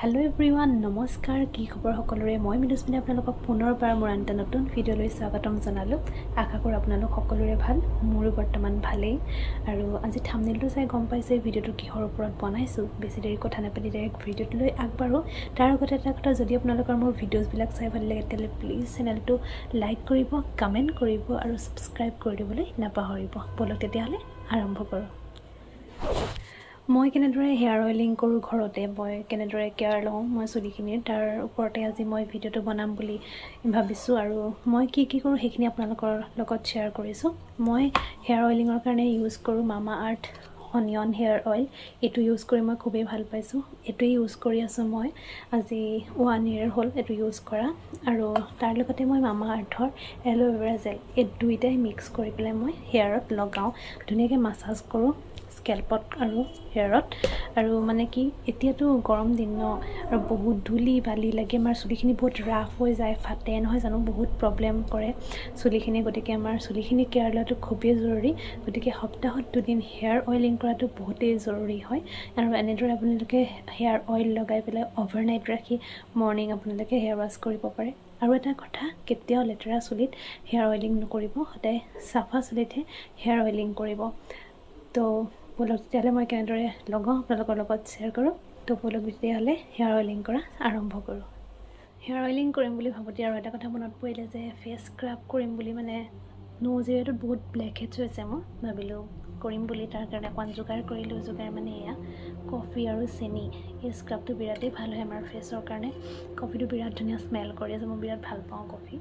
hello' everyone নমস্কাৰ কি খবৰ সকলোৰে মই মিনুস্মিনে আপোনালোকক পুনৰবাৰ মোৰ আন এটা নতুন ভিডিঅ'লৈ স্বাগতম জনালোঁ আশা কৰোঁ আপোনালোক সকলোৰে ভাল মোৰো বৰ্তমান ভালেই আৰু আজি থাম্বনেইলটো চাই গম পাইছে ভিডিঅ'টো কিহৰ ওপৰত বনাইছোঁ বেছি দেৰি কথা নাপাতি ডাইৰেক্ট ভিডিঅ'টোলৈ আগবাঢ়ো তাৰ আগতে এটা কথা যদি আপোনালোকৰ মোৰ ভিডিঅ'ছবিলাক চাই ভাল লাগে তেতিয়াহ'লে প্লিজ চেনেলটো লাইক কৰিব কমেণ্ট কৰিব আৰু ছাবস্ক্ৰাইব কৰি দিবলৈ নাপাহৰিব বলক তেতিয়াহ'লে আৰম্ভ কৰোঁ মই কেনেদৰে হেয়াৰ অইলিং কৰোঁ ঘৰতে মই কেনেদৰে কেয়াৰ লওঁ মই চুলিখিনিৰ তাৰ ওপৰতে আজি মই ভিডিঅ'টো বনাম বুলি ভাবিছোঁ আৰু মই কি কৰোঁ সেইখিনি আপোনালোকৰ লগত শ্বেয়াৰ কৰিছোঁ মই হেয়াৰ অইলিঙৰ কাৰণে ইউজ কৰোঁ মামা আৰ্থ অনিয়ন হেয়াৰ অইল এইটো ইউজ কৰি মই খুবেই ভাল পাইছোঁ এইটোৱেই ইউজ কৰি আছোঁ মই আজি 1 year হ'ল এইটো ইউজ কৰা আৰু তাৰ লগতে মই মামা আৰ্থৰ এল'ভেৰা জেল এই দুইটাই মিক্স কৰি পেলাই মই হেয়াৰত লগাওঁ ধুনীয়াকৈ মাছাজ কৰোঁ স্কেল্পত আৰু হেয়াৰত আৰু মানে কি এতিয়াতো গৰম দিন ন আৰু বহুত ধূলি বালি লাগে আমাৰ চুলিখিনি বহুত ৰাফ হৈ যায় ফাটে নহয় জানো বহুত প্ৰব্লেম কৰে চুলিখিনি গতিকে আমাৰ চুলিখিনি কেয়াৰ লোৱাটো খুবেই জৰুৰী গতিকে সপ্তাহত 2 দিন হেয়াৰ অইলিং কৰাটো বহুতেই জৰুৰী হয় আৰু এনেদৰে আপোনালোকে হেয়াৰ অইল লগাই পেলাই অভাৰনাইট ৰাখি মৰ্ণিং আপোনালোকে হেয়াৰ ৱাছ কৰিব পাৰে আৰু এটা কথা কেতিয়াও লেতেৰা চুলিত হেয়াৰ অইলিং নকৰিব সদায় চাফা চুলিতহে হেয়াৰ অইলিং কৰিব তো বলক তেতিয়াহ'লে মই কেনেদৰে লগাওঁ আপোনালোকৰ লগত শ্বেয়াৰ কৰোঁ তো বলক তেতিয়াহ'লে হেয়াৰ অইলিং কৰা আৰম্ভ কৰোঁ হেয়াৰ অইলিং কৰিম বুলি ভাবোঁতে আৰু এটা কথা মনত পৰিলে যে ফেচ স্ক্ৰাব কৰিম বুলি মানে নোজ এৰিয়াটোত বহুত ব্লেক হেডছ হৈছে মই ভাবিলোঁ কৰিম বুলি তাৰ কাৰণে অকণমান যোগাৰ কৰিলোঁ যোগাৰ মানে এয়া কফি আৰু চেনি এই স্ক্ৰাবটো বিৰাটেই ভাল হয় আমাৰ ফেচৰ কাৰণে কফিটো বিৰাট ধুনীয়া স্মেল কৰি আছে মই বিৰাট ভাল পাওঁ কফি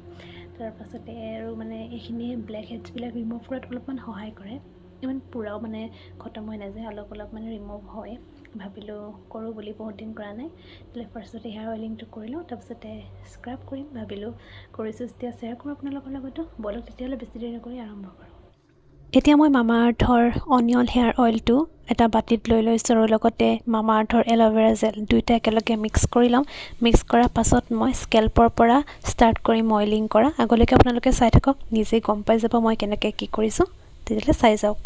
তাৰপাছতে আৰু মানে এইখিনিয়ে ব্লেক হেডছবিলাক ৰিমুভ কৰাত অলপমান সহায় কৰে ইমান পুৰাও মানে খতম হৈ নাযায় অলপ মানে ৰিমুভ হয় ভাবিলোঁ কৰোঁ বুলি বহুত দিন কৰা নাই তেতিয়াহ'লে ফাৰ্ষ্টতে হেয়াৰ অইলিংটো কৰি লওঁ তাৰপিছতে স্ক্ৰাব কৰিম ভাবিলোঁ কৰিছোঁ যেতিয়া শ্বেয়াৰ কৰোঁ আপোনালোকৰ লগতো বলক তেতিয়াহ'লে বেছি দেৰি নকৰি আৰম্ভ কৰোঁ এতিয়া মই মামা আৰ্থৰ অনিয়ন হেয়াৰ অইলটো এটা বাতিত লৈ লৈছোঁ আৰু লগতে মামা আৰ্থৰ এল'ভেৰা জেল দুইটা একেলগে মিক্স কৰি ল'ম মিক্স কৰাৰ পাছত মই স্কেল্পৰ পৰা ষ্টাৰ্ট কৰিম অইলিং কৰা আগলৈকে আপোনালোকে চাই থাকক নিজেই গম পাই যাব মই কেনেকৈ কি কৰিছোঁ তেতিয়াহ'লে চাই যাওক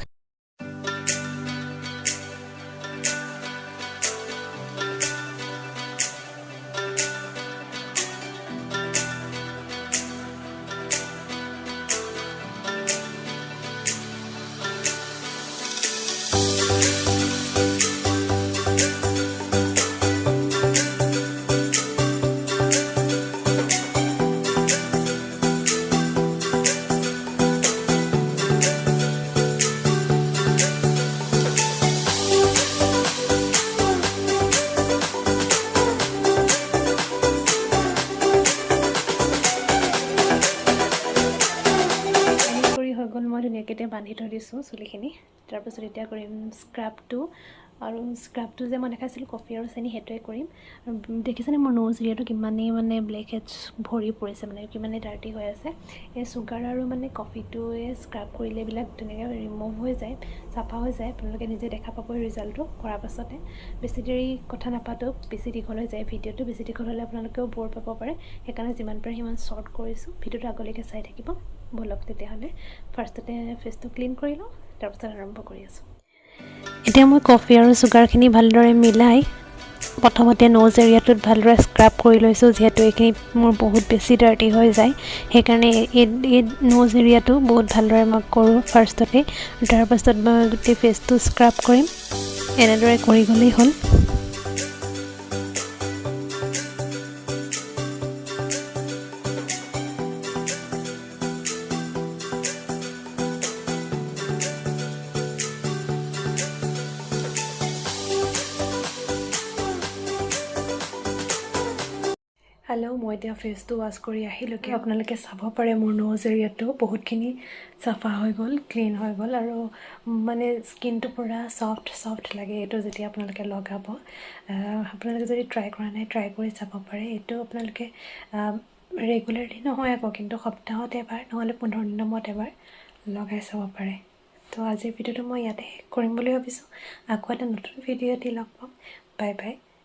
মই ধুনীয়াকৈ বান্ধি থৈ দিছোঁ চুলিখিনি তাৰপিছত এতিয়া কৰিম স্ক্ৰাবটো আৰু স্ক্ৰাবটো যে মই দেখাইছিলোঁ কফি আৰু চেনি সেইটোৱে কৰিম আৰু দেখিছেনে মোৰ নোজ এৰিয়াটো কিমানেই মানে ব্লেক হেডছ ভৰি পৰিছে মানে কিমানেই ডাৰ্টি হৈ আছে এই চুগাৰ আৰু মানে কফিটোৱে স্ক্ৰাব কৰিলে এইবিলাক ধুনীয়াকৈ ৰিমুভ হৈ যায় চাফা হৈ যায় আপোনালোকে নিজে দেখা পাবই ৰিজাল্টটো কৰাৰ পাছতে বেছি দেৰি কথা নাপাতো বেছি দীঘল হৈ যায় ভিডিঅ'টো বেছি দীঘল হ'লে আপোনালোকেও ব'ৰ পাব পাৰে সেইকাৰণে যিমান পাৰে সিমান শ্বৰ্ট কৰিছোঁ ভিডিঅ'টো আগলৈকে চাই থাকিব বলক তেতিয়াহ'লে ফাৰ্ষ্টতে ফেচটো ক্লিন কৰি লওঁ তাৰপিছত আৰম্ভ কৰি আছোঁ এতিয়া মই কফি আৰু চুগাৰখিনি ভালদৰে মিলাই প্ৰথমতে নোজ এৰিয়াটোত ভালদৰে স্ক্ৰাব কৰি লৈছোঁ যিহেতু এইখিনি মোৰ বহুত বেছি ডাৰ্টি হৈ যায় সেইকাৰণে এই নোজ এৰিয়াটো বহুত ভালদৰে মই কৰোঁ ফাৰ্ষ্টতে তাৰপাছত মই গোটেই ফেচটো স্ক্ৰাব কৰিম এনেদৰে কৰি গ'লেই হ'ল হেল্ল' মই এতিয়া ফেচটো ৱাছ কৰি আহিলোঁগৈ আপোনালোকে চাব পাৰে মোৰ নোজ এৰিয়াটো বহুতখিনি চাফা হৈ গ'ল ক্লিন হৈ গ'ল আৰু মানে স্কিনটো পূৰা ছফ্ট লাগে এইটো যেতিয়া আপোনালোকে লগাব আপোনালোকে যদি ট্ৰাই কৰা নাই ট্ৰাই কৰি চাব পাৰে এইটো আপোনালোকে ৰেগুলাৰলি নহয় আকৌ কিন্তু সপ্তাহত এবাৰ নহ'লে 15 দিনৰ মূৰত এবাৰ লগাই চাব পাৰে তো আজিৰ ভিডিঅ'টো মই ইয়াতে শেষ কৰিম বুলি ভাবিছোঁ আকৌ এটা নতুন ভিডিঅ' দি লগ পাম বাই বাই